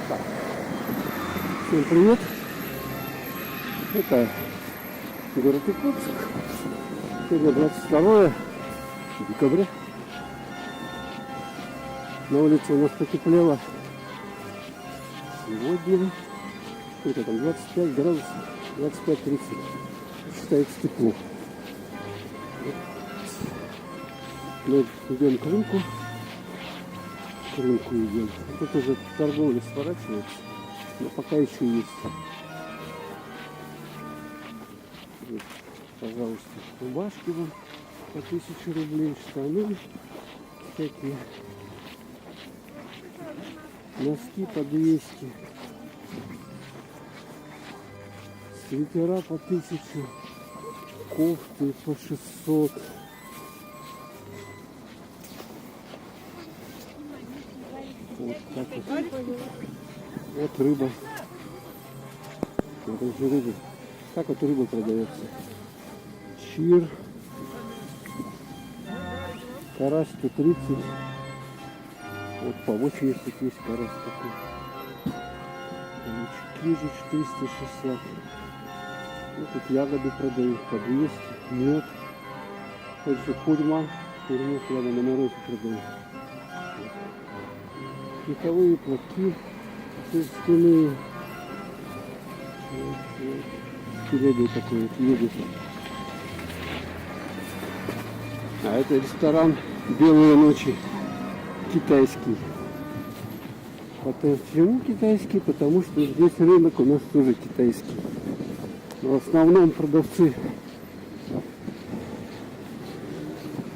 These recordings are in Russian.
Так. Всем привет! Это город Иркутск. Сегодня 22 декабря. На улице у нас потеплело. Сегодня сколько там, 25 градусов, 25-30. Считается тепло. Мы идем к рынку. К рынку идем. Тут уже торговля сворачивается, но пока еще есть. Вот, пожалуйста, рубашки вам по 1000 рублей, штаны всякие, носки по 200, свитера по 1000, кофты по 600. Вот так вот. Вот рыба. Это же рыба. Так вот рыба продается. Чир. Карась 130. Вот по 80 есть карась такой. Кижи 460. Вот тут ягоды продают по 200. Мед. Вот же хурма. Хурму прямо на морозе продают. Меховые платки шерстяные. Телега такой вот едет. А это ресторан «Белые ночи» китайский. Почему китайский? Потому что здесь рынок у нас тоже китайский. Но в основном продавцы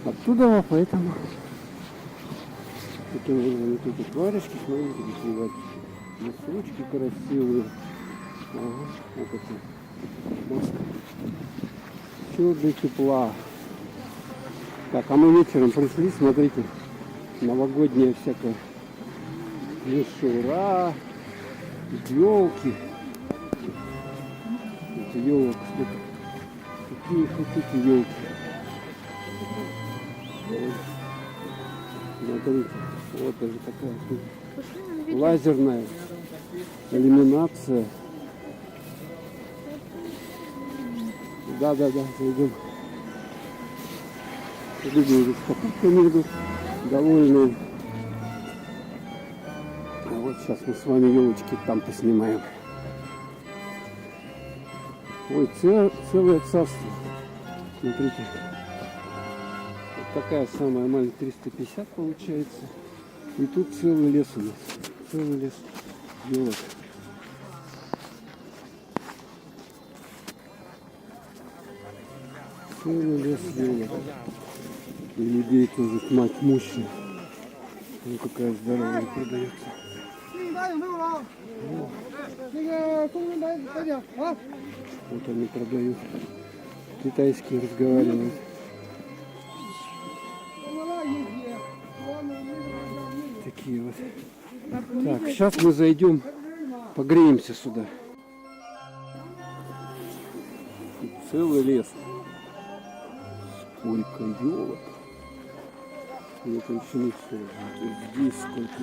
оттуда, поэтому такие вот варежки, смотрите, какие вот носочки красивые. Ага, вот это маска. Все для тепла. Так, а мы вечером пришли, смотрите, новогодняя всякая мишура, елки. Эти елок, сколько? Какие хотите елки? Смотрите, вот даже такая лазерная иллюминация. Да, зайдем. Люди уже с покупками идут, довольные. А вот сейчас мы с вами елочки там поснимаем. Ой, целое царство. Смотрите. Вот такая самая маленькая 350 получается. И тут целый лес у нас. Целый лес елок. Целый лес елок. И людей тоже тьма тьмущая. Ну какая здоровая продается. Вот они продают. Китайские разговаривают. Такие вот. Так, сейчас мы зайдем, погреемся сюда. Тут целый лес. Сколько елок. И это еще не все. Здесь сколько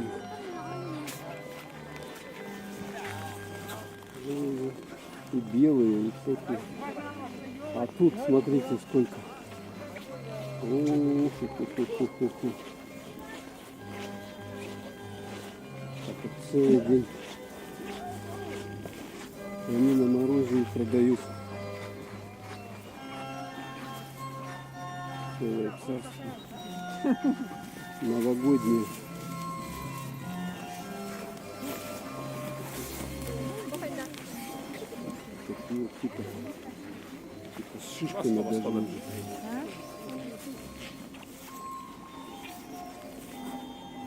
их. И белые, и всякие. А тут смотрите сколько. Ух-ху-ху-ху-ху. Так вот целый день. Они на морозе и продают. Целое царство. Новогоднее. Такие вот типа с шишками даже.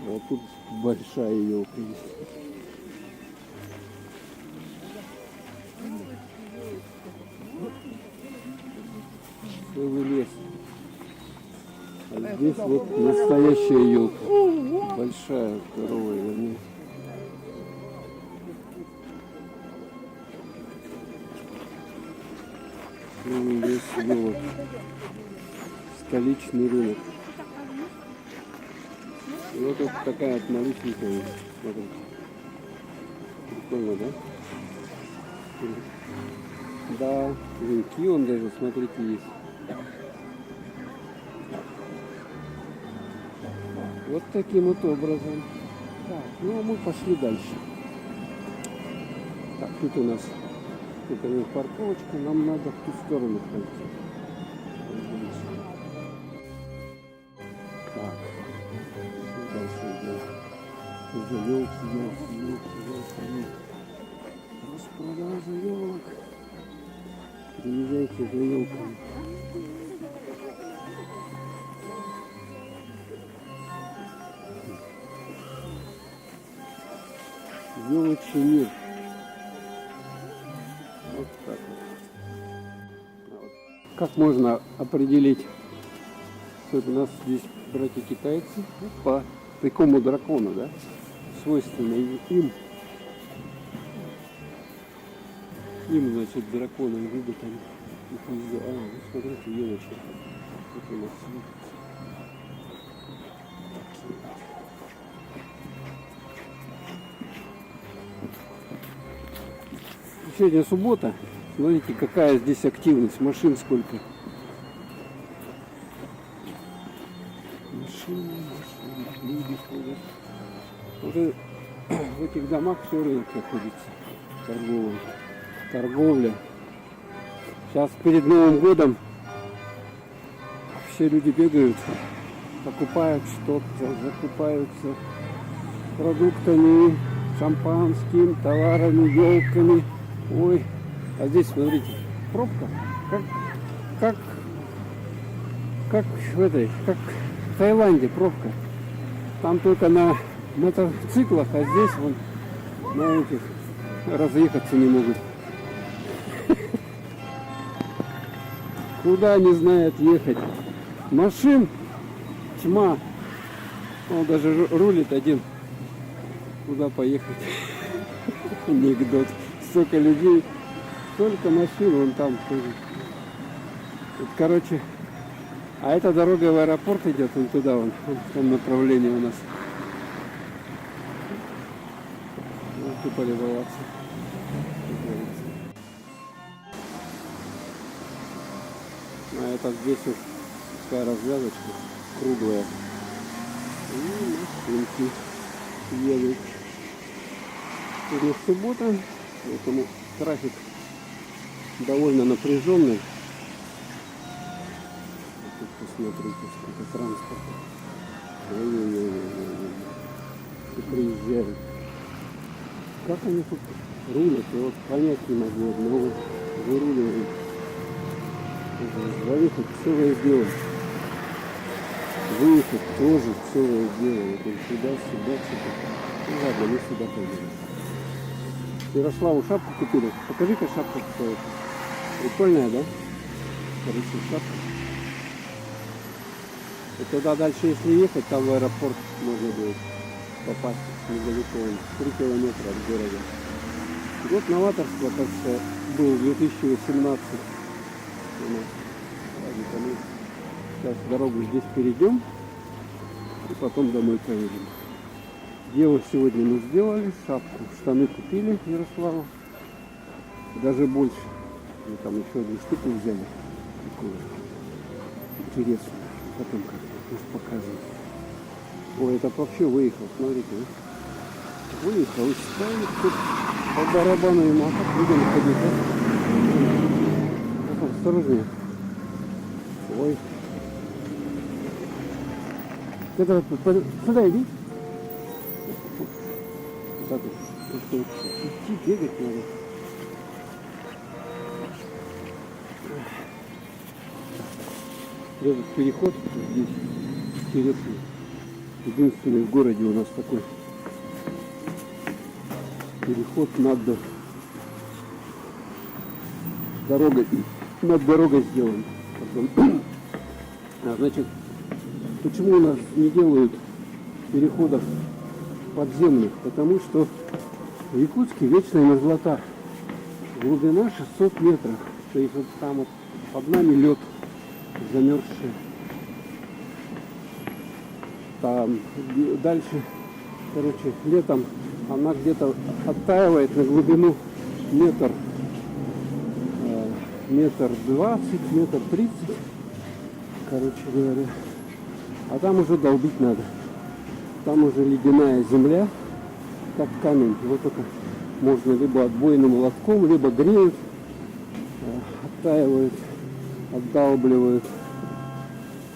А тут большая елка есть. Целый лес. А здесь вот настоящая елка. Большая, здоровая, вернее. Целый лес елок. Столичный рынок. И вот такая вот малюсенькая. Смотрите. Прикольно, да? Да, венки он даже, смотрите, есть. Вот таким вот образом. Так, ну а мы пошли дальше. Так, тут у нас это парковочка, нам надо в ту сторону пройти. Так, дальше идем. Уже елки. Распродажа елок. Приезжайте за елками. Елочий мир. Вот так вот. Как можно определить, что у нас здесь братья-китайцы по такому дракону, да? Свойственный им. Им, значит, драконы любят они. Их везде. А, ну, смотрите, елочка. Вот у нас светится. Сегодня суббота. Смотрите, какая здесь активность. Машин сколько. Машины, люди ходят. Уже в этих домах все рынок находится. Торговля. Сейчас перед Новым годом все люди бегают, покупают что-то, закупаются продуктами, шампанским, товарами, елками. Ой, а здесь, смотрите, пробка, как в Таиланде пробка. Там только на мотоциклах, а здесь вон на этих разъехаться не могут. Куда не знает ехать. Машин тьма. Он даже рулит один. Куда поехать? Анекдот. Столько людей, столько машин, вон там тоже. Вот, короче, а эта дорога в аэропорт идет, вон туда, вон в том направлении у нас. Вот и полюбоваться. А это здесь вот такая развязочка круглая. И машинки едут. Сегодня суббота, поэтому трафик довольно напряженный. Тут посмотрите, сколько транспорта. Ой-ой-ой. И приезжают. Как они тут рулят, я вот понять не могу. Одного выруливают. Заехать целое дело. Выехать тоже целое дело. Вот сюда. Ну ладно, мы сюда пойдем. Ярославу шапку купили. Покажи-ка шапку какая-то. Прикольная, да? Короче, шапка. И туда дальше, если ехать, там в аэропорт можно будет попасть недалеко. 3 километра от города. Год новаторства, так что был 2018. Сейчас дорогу здесь перейдем и потом домой поедем. Дело сегодня мы сделали, шапку, штаны купили Ярославу, даже больше. Мы там еще одну штуку взяли, такую интересную, потом как-то показывать. Ой, это вообще выехал, смотрите, да? Выехал и ставит тут по барабану ему, а как будем ходить, да? Осторожнее. Ой. Это сюда иди. Так вот, идти, бегать надо. Этот переход здесь интересный. Единственный в городе у нас такой переход над дорогой сделан. Значит, почему у нас не делают переходов подземных? Потому что в Якутске вечная мерзлота. Глубина 600 метров. То есть вот там вот под нами лед замерзший. Там дальше, короче, летом она где-то оттаивает на глубину метр, метр 20, метр 30, короче говоря. А там уже долбить надо. Там уже ледяная земля, как камень. Его только можно либо отбойным молотком, либо греют, оттаивают, отдалбливают.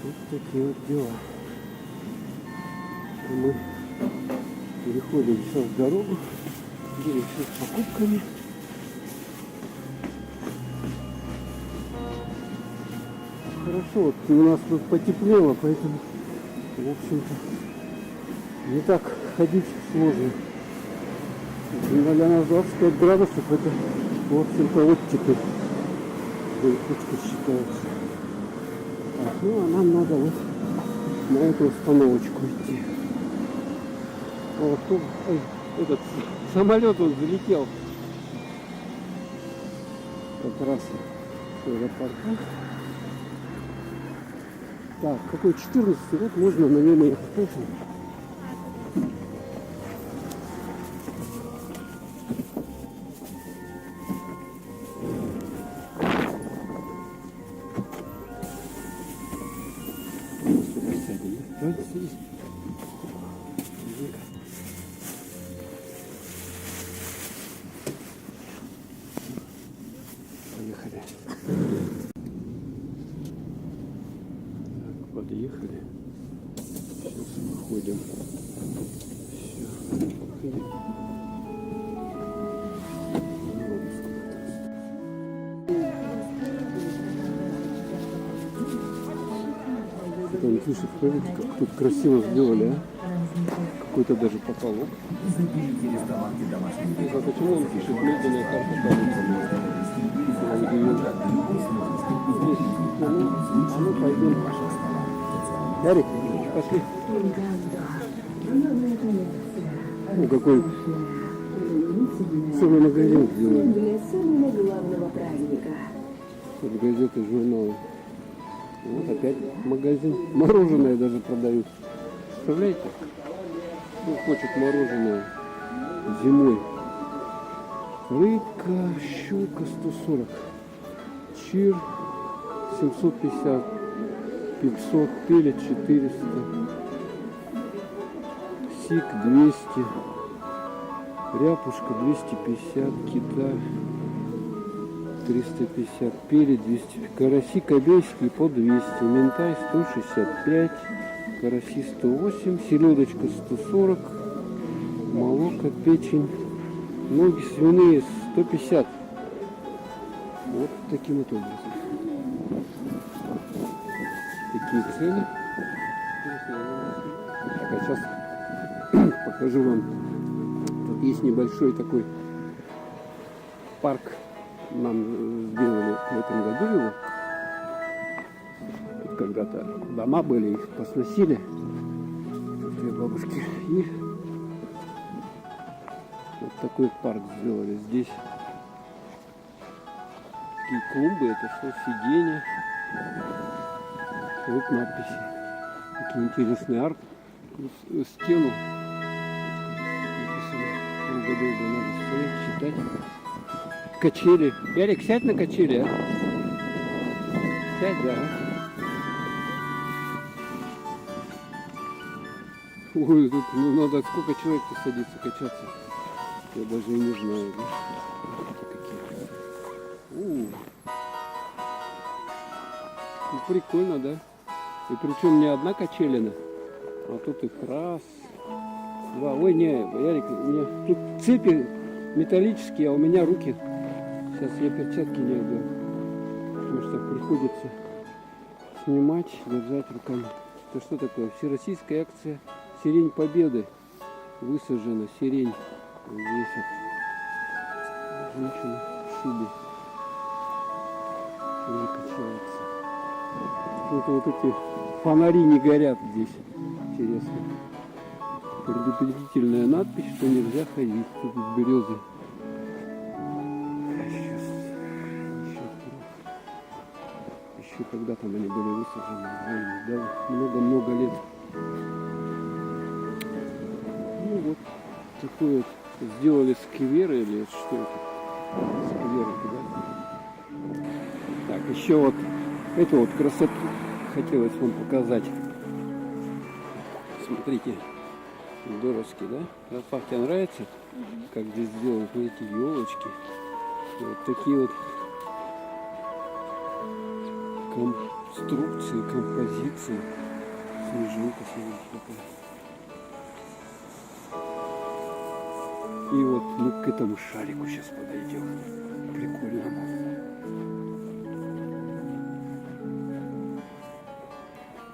Вот такие вот дела. Мы переходим сейчас дорогу, делимся с покупками. Хорошо, вот у нас тут потеплело, поэтому, в общем-то, не так ходить сложно. Для нас 25 градусов, это, в общем-то, оттепель. Иркутска считается. Так, ну а нам надо вот на эту остановочку идти. О, этот самолет он залетел как раз в аэропорту. Так, какой 14, вот можно на нем ехать. Давайте садись. Поехали. Так, подъехали. Сейчас выходим. Все. Там пишет, смотрите, как тут красиво сделали, а? Какой-то даже потолок. А почему он пишет медленная карта полиции? А ну пойдем. Ярик, пошли. Ну какой целый магазин сделали. Тут газеты, журналы. Вот опять магазин. Мороженое даже продают. Представляете? Кто хочет мороженое зимой. Рыбка, щука 140. Чир 750. 500. Пелет 400. Сик 200. Ряпушка 250. Кита 350, пели 200, караси кобейские по 200, ментай 165, караси 108, селедочка 140, молоко, печень, ноги свиные 150. Вот таким вот образом. Такие цены. Так, а сейчас покажу вам. Тут есть небольшой такой парк. Нам сделали в этом году его. Тут когда-то дома были, их посносили. Тут две бабушки. И вот такой парк сделали. Здесь такие клумбы, это что, сиденья. Вот надписи. Такие интересные арт. Стену написано. Долго-долго надо стоять, читать. Качели. Ярик, сядь на качели, а? Сядь, да. Ой, тут ну, надо сколько человек-то садится качаться. Я даже и не знаю. Ну, прикольно, да? И причем не одна качелина, а тут их раз, два. Ой, не, Ярик, у меня тут цепи металлические, а у меня руки. Сейчас я перчатки не одел, потому что приходится снимать, держать руками. Это что такое? Всероссийская акция «Сирень Победы». Высажена сирень. Здесь вот женщина в шубе закачивается. Это вот эти фонари не горят здесь. Интересно. Предупредительная надпись, что нельзя ходить. Тут березы. Еще когда там они были высажены, да, много-много лет. Ну вот, Такой вот сделали сквер или что это? Сквер, да? Так, еще вот эту вот красоту хотелось вам показать. Смотрите, здоровски, да? Рафа, тебе нравится, как здесь сделаны эти елочки? И вот такие вот конструкции, композиции. Снежинка, смотрите, такая. И вот мы к этому шарику сейчас подойдем. Прикольному.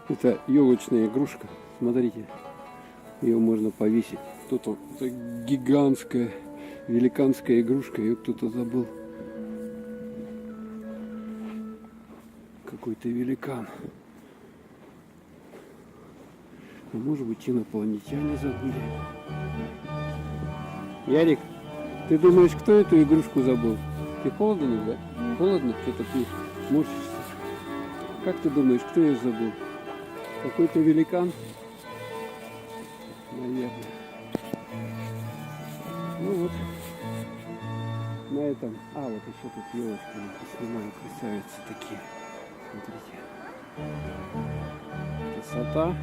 Это елочная игрушка. Смотрите. Ее можно повесить. Тут вот гигантская, великанская игрушка. Ее кто-то забыл. Какой-то великан. А может быть, инопланетяне забыли. Ярик, ты думаешь, кто эту игрушку забыл? Тебе холодно, да? Холодно? Что-то ты морщишься. Как ты думаешь, кто ее забыл? Какой-то великан? Наверное. Ну вот. На этом. А, вот еще тут елочки. Снимаю, красавицы такие. Смотрите. Красота.